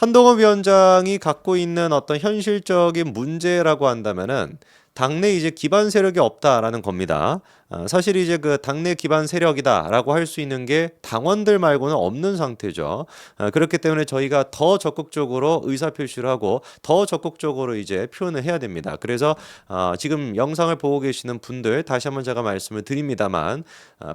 한동훈 위원장이 갖고 있는 어떤 현실적인 문제라고 한다면은 당내 이제 기반 세력이 없다라는 겁니다. 사실 이제 그 당내 기반 세력이다라고 할 수 있는 게 당원들 말고는 없는 상태죠. 그렇기 때문에 저희가 더 적극적으로 의사 표시를 하고 더 적극적으로 이제 표현을 해야 됩니다. 그래서 지금 영상을 보고 계시는 분들 다시 한번 제가 말씀을 드립니다만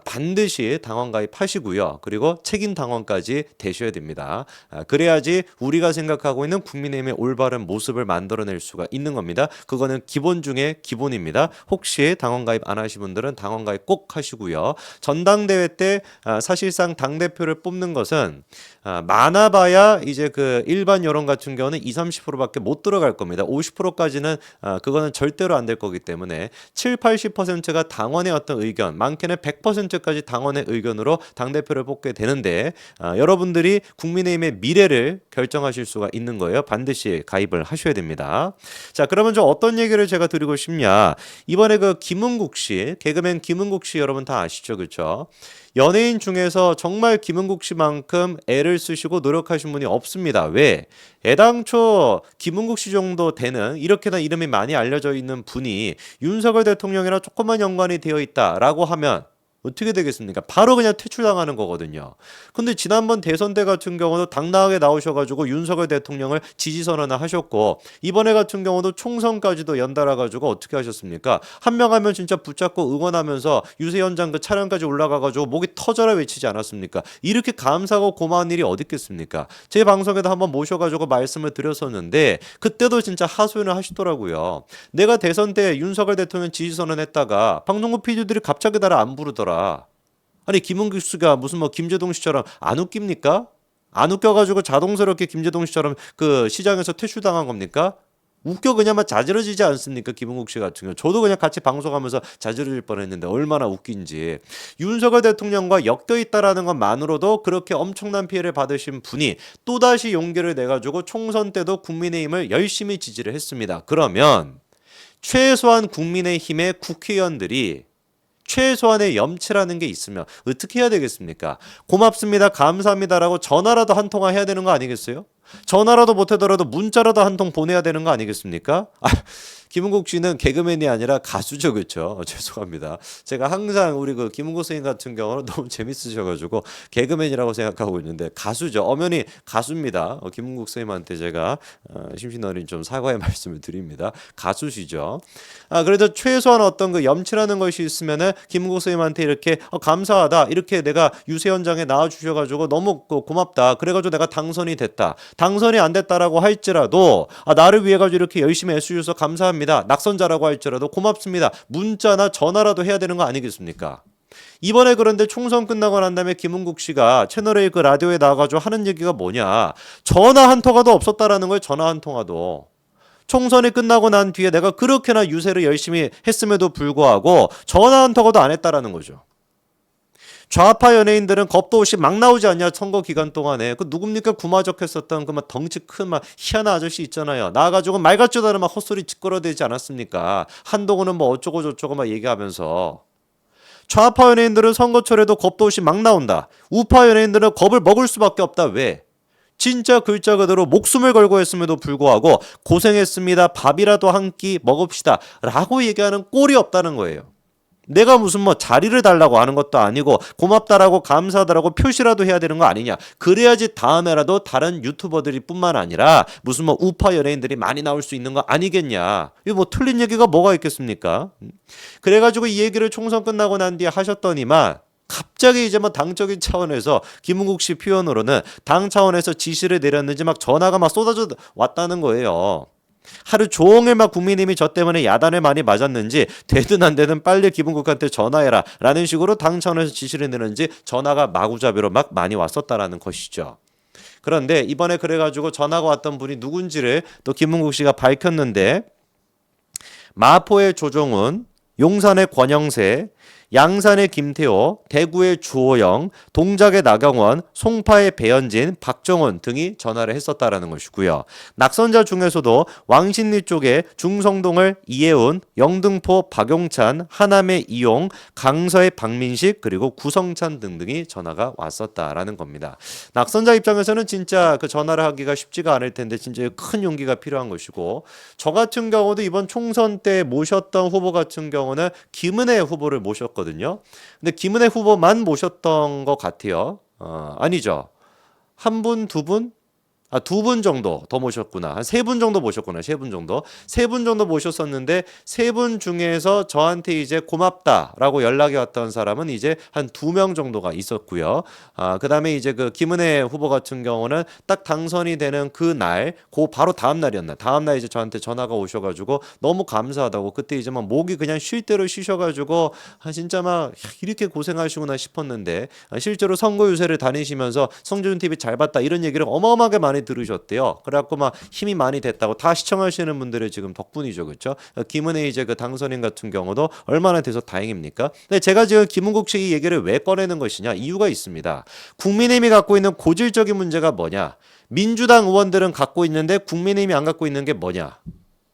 반드시 당원 가입하시고요. 그리고 책임 당원까지 되셔야 됩니다. 그래야지 우리가 생각하고 있는 국민의힘의 올바른 모습을 만들어낼 수가 있는 겁니다. 그거는 기본 중에 기본입니다. 혹시 당원 가입 안 하신 분들은 당원 가입 꼭 하시고요. 전당대회 때 사실상 당대표를 뽑는 것은 많아봐야 이제 그 일반 여론 같은 경우는 20-30%밖에 못 들어갈 겁니다. 50%까지는 그거는 절대로 안 될 거기 때문에 70-80%가 당원의 어떤 의견, 많게는 100%까지 당원의 의견으로 당대표를 뽑게 되는데 여러분들이 국민의힘의 미래를 결정하실 수가 있는 거예요. 반드시 가입을 하셔야 됩니다. 자, 그러면 좀 어떤 얘기를 제가 드리고 싶냐? 이번에 그 김은국 씨, 개그맨 김은국 씨 여러분 다 아시죠, 그렇죠? 연예인 중에서 정말 김은국 씨만큼 애를 쓰시고 노력하신 분이 없습니다. 왜? 애당초 김은국 씨 정도 되는 이렇게나 이름이 많이 알려져 있는 분이 윤석열 대통령이랑 조금만 연관이 되어 있다라고 하면 어떻게 되겠습니까? 바로 그냥 퇴출당하는 거거든요. 근데 지난번 대선 때 같은 경우도 당당하게 나오셔가지고 윤석열 대통령을 지지선언을 하셨고 이번에 같은 경우도 총선까지도 연달아가지고 어떻게 하셨습니까? 한 명 하면 진짜 붙잡고 응원하면서 유세 현장 그 차량까지 올라가가지고 목이 터져라 외치지 않았습니까? 이렇게 감사하고 고마운 일이 어디 있겠습니까? 제 방송에도 한번 모셔가지고 말씀을 드렸었는데 그때도 진짜 하소연을 하시더라고요. 내가 대선 때 윤석열 대통령 지지선언 했다가 방송국 PD들이 갑자기 나를 안 부르더라. 아니 김은국 씨가 무슨 뭐 김재동 씨처럼 안 웃깁니까? 안 웃겨가지고 자동스럽게 김재동 씨처럼 그 시장에서 퇴출당한 겁니까? 웃겨 그냥만 자지러지지 않습니까? 김은국 씨 같은 경우 저도 그냥 같이 방송하면서 자지러질 뻔했는데 얼마나 웃긴지. 윤석열 대통령과 엮여 있다라는 것만으로도 그렇게 엄청난 피해를 받으신 분이 또다시 용기를 내가지고 총선 때도 국민의힘을 열심히 지지를 했습니다. 그러면 최소한 국민의힘의 국회의원들이 최소한의 염치라는 게 있으면 어떻게 해야 되겠습니까? 고맙습니다, 감사합니다라고 전화라도 한 통화 해야 되는 거 아니겠어요? 전화라도 못하더라도 문자라도 한 통 보내야 되는 거 아니겠습니까? 김은국 씨는 개그맨이 아니라 가수죠, 그렇죠? 죄송합니다. 제가 항상 우리 그 김은국 선생님 같은 경우는 너무 재밌으셔가지고 개그맨이라고 생각하고 있는데 가수죠. 엄연히 가수입니다. 김은국 선생님한테 제가 심신어린 좀 사과의 말씀을 드립니다. 가수시죠. 그래도 최소한 어떤 그 염치라는 것이 있으면은 김은국 선생님한테 이렇게 감사하다, 이렇게 내가 유세 현장에 나와 주셔가지고 너무 고맙다. 그래가지고 내가 당선이 됐다. 당선이 안 됐다라고 할지라도 나를 위해 가지고 이렇게 열심히 애쓰셔서 감사합니다. 낙선자라고 할지라도 고맙습니다. 문자나 전화라도 해야 되는 거 아니겠습니까? 이번에 그런데 총선 끝나고 난 다음에 김은국 씨가 채널A 그 라디오에 나와가지고 하는 얘기가 뭐냐? 전화 한 통화도 없었다라는 거예요. 전화 한 통화도. 총선이 끝나고 난 뒤에 내가 그렇게나 유세를 열심히 했음에도 불구하고 전화 한 통화도 안 했다라는 거죠. 좌파 연예인들은 겁도 없이 막 나오지 않냐, 선거 기간 동안에. 그 누굽니까? 구마적했었던 그 막 덩치 큰 막 희한한 아저씨 있잖아요. 나와가지고 말 같지도 않은 막 헛소리 찌끄러대지 않았습니까? 한동훈은 뭐 어쩌고 저쩌고 막 얘기하면서. 좌파 연예인들은 선거철에도 겁도 없이 막 나온다. 우파 연예인들은 겁을 먹을 수밖에 없다. 왜? 진짜 글자 그대로 목숨을 걸고 했음에도 불구하고 고생했습니다, 밥이라도 한 끼 먹읍시다 라고 얘기하는 꼴이 없다는 거예요. 내가 무슨 뭐 자리를 달라고 하는 것도 아니고 고맙다라고 감사하다라고 표시라도 해야 되는 거 아니냐. 그래야지 다음에라도 다른 유튜버들이 뿐만 아니라 무슨 뭐 우파 연예인들이 많이 나올 수 있는 거 아니겠냐. 이거 뭐 틀린 얘기가 뭐가 있겠습니까? 그래가지고 이 얘기를 총선 끝나고 난 뒤에 하셨더니만 갑자기 이제 뭐 당적인 차원에서 김은국 씨 표현으로는 당 차원에서 지시를 내렸는지 막 전화가 막 쏟아져 왔다는 거예요. 하루 종일 막 국민의힘이 저 때문에 야단을 많이 맞았는지 되든 안 되든 빨리 김은국한테 전화해라 라는 식으로 당 차원에서 지시를 내는지 전화가 마구잡이로 막 많이 왔었다라는 것이죠. 그런데 이번에 그래가지고 전화가 왔던 분이 누군지를 또 김은국 씨가 밝혔는데 마포의 조정훈, 용산의 권영세, 양산의 김태호, 대구의 주호영, 동작의 나경원, 송파의 배현진, 박정원 등이 전화를 했었다라는 것이고요. 낙선자 중에서도 왕신리 쪽에 중성동을 이혜훈, 영등포 박용찬, 하남의 이용, 강서의 박민식 그리고 구성찬 등등이 전화가 왔었다라는 겁니다. 낙선자 입장에서는 진짜 그 전화를 하기가 쉽지가 않을 텐데 진짜 큰 용기가 필요한 것이고, 저 같은 경우도 이번 총선 때 모셨던 후보 같은 경우는 김은혜 후보를 모셨거든요. 근데 김은혜 후보만 모셨던 것 같아요. 아니죠. 한 분, 두 분? 두 분 정도 더 모셨구나. 한 세 분 정도 모셨구나. 세 분 정도. 세 분 정도 모셨었는데 세 분 중에서 저한테 이제 고맙다라고 연락이 왔던 사람은 이제 한 두 명 정도가 있었고요. 그다음에 이제 그 김은혜 후보 같은 경우는 딱 당선이 되는 그 날, 그 바로 다음 날이었나. 다음 날 이제 저한테 전화가 오셔가지고 너무 감사하다고, 그때 이제 막 목이 그냥 쉴 대로 쉬셔가지고 진짜 막 이렇게 고생하시구나 싶었는데 실제로 선거 유세를 다니시면서 성준 TV 잘 봤다 이런 얘기를 어마어마하게 많이 들으셨대요. 그래갖고 막 힘이 많이 됐다고, 다 시청하시는 분들의 지금 덕분이죠, 그렇죠? 김은혜 이제 그 당선인 같은 경우도 얼마나 돼서 다행입니까? 근데 제가 지금 김은국 씨 이 얘기를 왜 꺼내는 것이냐, 이유가 있습니다. 국민의힘이 갖고 있는 고질적인 문제가 뭐냐? 민주당 의원들은 갖고 있는데 국민의힘이 안 갖고 있는 게 뭐냐?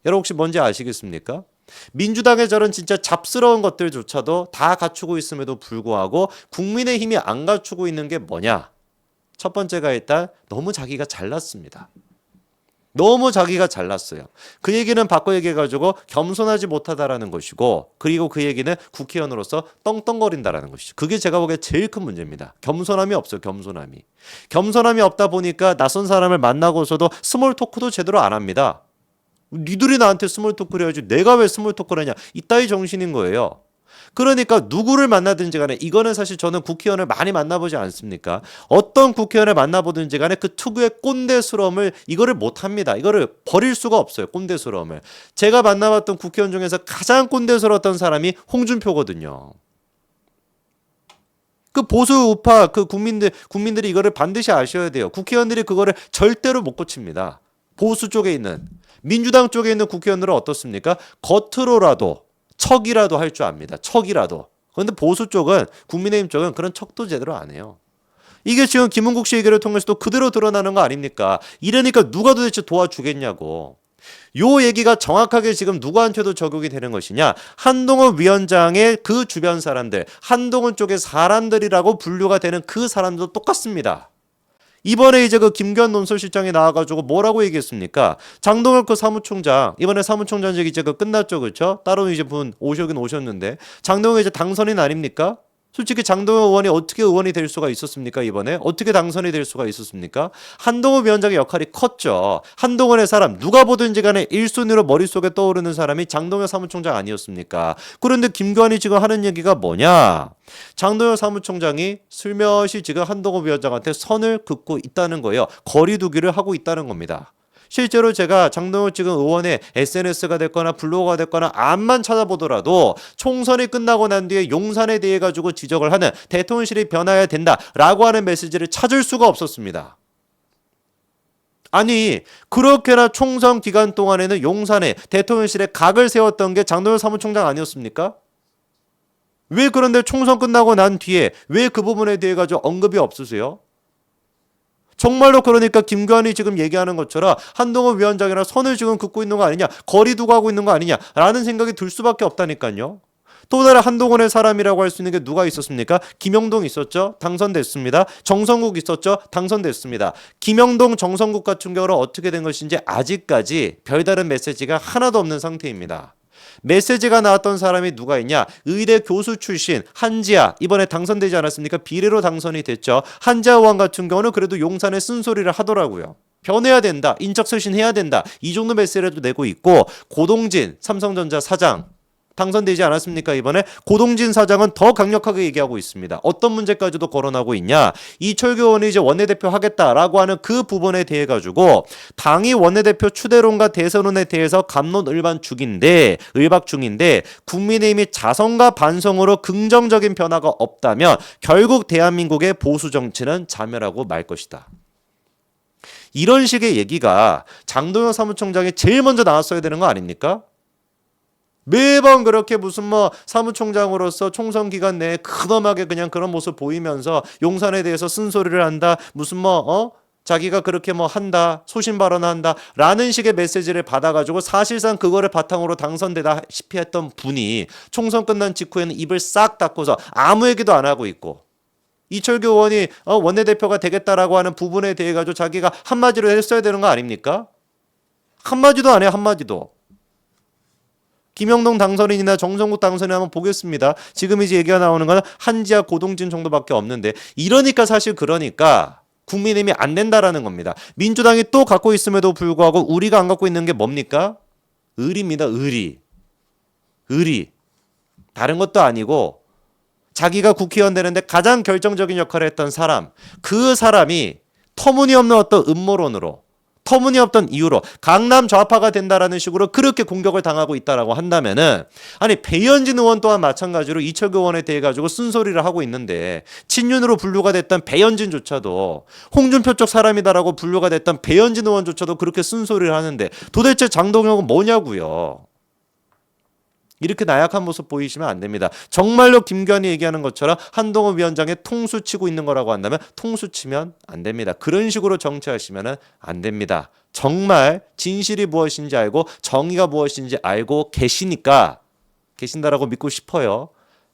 여러분 혹시 뭔지 아시겠습니까? 민주당의 저런 진짜 잡스러운 것들조차도 다 갖추고 있음에도 불구하고 국민의힘이 안 갖추고 있는 게 뭐냐? 첫 번째가 일단 너무 자기가 잘났습니다. 너무 자기가 잘났어요. 그 얘기는 바꿔 얘기해가지고 겸손하지 못하다라는 것이고, 그리고 그 얘기는 국회의원으로서 떵떵거린다라는 것이죠. 그게 제가 보기에 제일 큰 문제입니다. 겸손함이 없어요. 겸손함이 없다 보니까 낯선 사람을 만나고서도 스몰 토크도 제대로 안 합니다. 니들이 나한테 스몰 토크를 해야지 내가 왜 스몰 토크를 하냐, 이따위 정신인 거예요. 그러니까 누구를 만나든지 간에, 이거는 사실 저는 국회의원을 많이 만나보지 않습니까? 어떤 국회의원을 만나보든지 간에 그 특유의 꼰대스러움을 이거를 못합니다. 이거를 버릴 수가 없어요. 꼰대스러움을. 제가 만나봤던 국회의원 중에서 가장 꼰대스러웠던 사람이 홍준표거든요. 그 보수 우파 그 국민들이 이거를 반드시 아셔야 돼요. 국회의원들이 그거를 절대로 못 고칩니다. 보수 쪽에 있는, 민주당 쪽에 있는 국회의원들은 어떻습니까? 겉으로라도 척이라도 할 줄 압니다. 척이라도. 그런데 보수 쪽은, 국민의힘 쪽은 그런 척도 제대로 안 해요. 이게 지금 김은국 씨 얘기를 통해서도 그대로 드러나는 거 아닙니까? 이러니까 누가 도대체 도와주겠냐고. 요 얘기가 정확하게 지금 누구한테도 적용이 되는 것이냐? 한동훈 위원장의 그 주변 사람들, 한동훈 쪽의 사람들이라고 분류가 되는 그 사람도 똑같습니다. 이번에 이제 그 김규환 논설실장이 나와가지고 뭐라고 얘기했습니까? 장동혁 그 사무총장, 이번에 사무총장직 이제 그 끝났죠, 그렇죠? 따로 이제 분 오시긴 오셨는데, 장동혁 이제 당선인 아닙니까? 솔직히 장동혁 의원이 어떻게 의원이 될 수가 있었습니까? 이번에 어떻게 당선이 될 수가 있었습니까? 한동훈 위원장의 역할이 컸죠. 한동훈의 사람 누가 보든지 간에 1순위로 머릿속에 떠오르는 사람이 장동혁 사무총장 아니었습니까? 그런데 김규환이 지금 하는 얘기가 뭐냐? 장동혁 사무총장이 슬며시 지금 한동훈 위원장한테 선을 긋고 있다는 거예요. 거리두기를 하고 있다는 겁니다. 실제로 제가 장동혁 지금 의원의 SNS가 됐거나 블로그가 됐거나 암만 찾아보더라도 총선이 끝나고 난 뒤에 용산에 대해 가지고 지적을 하는, 대통령실이 변화해야 된다라고 하는 메시지를 찾을 수가 없었습니다. 아니, 그렇게나 총선 기간 동안에는 용산에 대통령실에 각을 세웠던 게 장동혁 사무총장 아니었습니까? 왜 그런데 총선 끝나고 난 뒤에 왜 그 부분에 대해 가지고 언급이 없으세요? 정말로 그러니까 김규환이 지금 얘기하는 것처럼 한동훈 위원장이랑 선을 지금 긋고 있는 거 아니냐, 거리 두고 하고 있는 거 아니냐라는 생각이 들 수밖에 없다니까요. 또 다른 한동훈의 사람이라고 할 수 있는 게 누가 있었습니까? 김영동 있었죠? 당선됐습니다. 정성국 있었죠? 당선됐습니다. 김영동, 정성국 같은 경우는 어떻게 된 것인지 아직까지 별다른 메시지가 하나도 없는 상태입니다. 메시지가 나왔던 사람이 누가 있냐? 의대 교수 출신 한지아, 이번에 당선되지 않았습니까? 비례로 당선이 됐죠. 한지아 의원 같은 경우는 그래도 용산에 쓴소리를 하더라고요. 변해야 된다, 인적쇄신해야 된다, 이 정도 메시지라도 내고 있고, 고동진 삼성전자 사장 당선되지 않았습니까? 이번에 고동진 사장은 더 강력하게 얘기하고 있습니다. 어떤 문제까지도 거론하고 있냐? 이철규 의원이 이제 원내대표 하겠다라고 하는 그 부분에 대해 가지고 당이 원내대표 추대론과 대선론에 대해서 갑론을박 중인데 국민의힘이 자성과 반성으로 긍정적인 변화가 없다면 결국 대한민국의 보수 정치는 자멸하고 말 것이다. 이런 식의 얘기가 장동혁 사무총장이 제일 먼저 나왔어야 되는 거 아닙니까? 매번 그렇게 무슨 뭐 사무총장으로서 총선 기간 내에 근엄하게 그냥 그런 모습 보이면서 용산에 대해서 쓴소리를 한다. 무슨 자기가 그렇게 뭐 한다. 소신 발언한다. 라는 식의 메시지를 받아가지고 사실상 그거를 바탕으로 당선되다시피 했던 분이 총선 끝난 직후에는 입을 싹 닫고서 아무 얘기도 안 하고 있고 이철규 의원이 원내대표가 되겠다라고 하는 부분에 대해 가지고 자기가 한마디로 했어야 되는 거 아닙니까? 한마디도 안 해요. 한마디도. 김영동 당선인이나 정성국 당선인 한번 보겠습니다. 지금 이제 얘기가 나오는 건 한지아 고동진 정도밖에 없는데 이러니까 사실 그러니까 국민의힘이 안 된다라는 겁니다. 민주당이 또 갖고 있음에도 불구하고 우리가 안 갖고 있는 게 뭡니까? 의리입니다. 의리. 의리. 다른 것도 아니고 자기가 국회의원 되는데 가장 결정적인 역할을 했던 사람, 그 사람이 터무니없는 어떤 음모론으로 터무니없던 이유로 강남 좌파가 된다라는 식으로 그렇게 공격을 당하고 있다라고 한다면은 아니 배현진 의원 또한 마찬가지로 이철규 의원에 대해 가지고 쓴소리를 하고 있는데 친윤으로 분류가 됐던 배현진조차도 홍준표 쪽 사람이다라고 분류가 됐던 배현진 의원조차도 그렇게 쓴소리를 하는데 도대체 장동혁은 뭐냐고요. 이렇게 나약한 모습 보이시면 안 됩니다. 정말로 김관이 얘기하는 것처럼 한동훈 위원장의 통수 치고 있는 거라고 한다면 통수 치면 안 됩니다. 그런 식으로 정치하시면 안 됩니다. 정말 진실이 무엇인지 알고 정의가 무엇인지 알고 계신다라고 믿고 싶어요.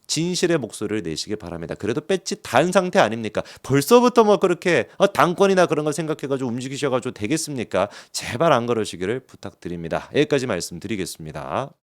진실의 목소리를 내시기 바랍니다. 그래도 배지 단 상태 아닙니까? 벌써부터 뭐 그렇게 당권이나 그런 걸 생각해가지고 움직이셔가지고 되겠습니까? 제발 안 그러시기를 부탁드립니다. 여기까지 말씀드리겠습니다.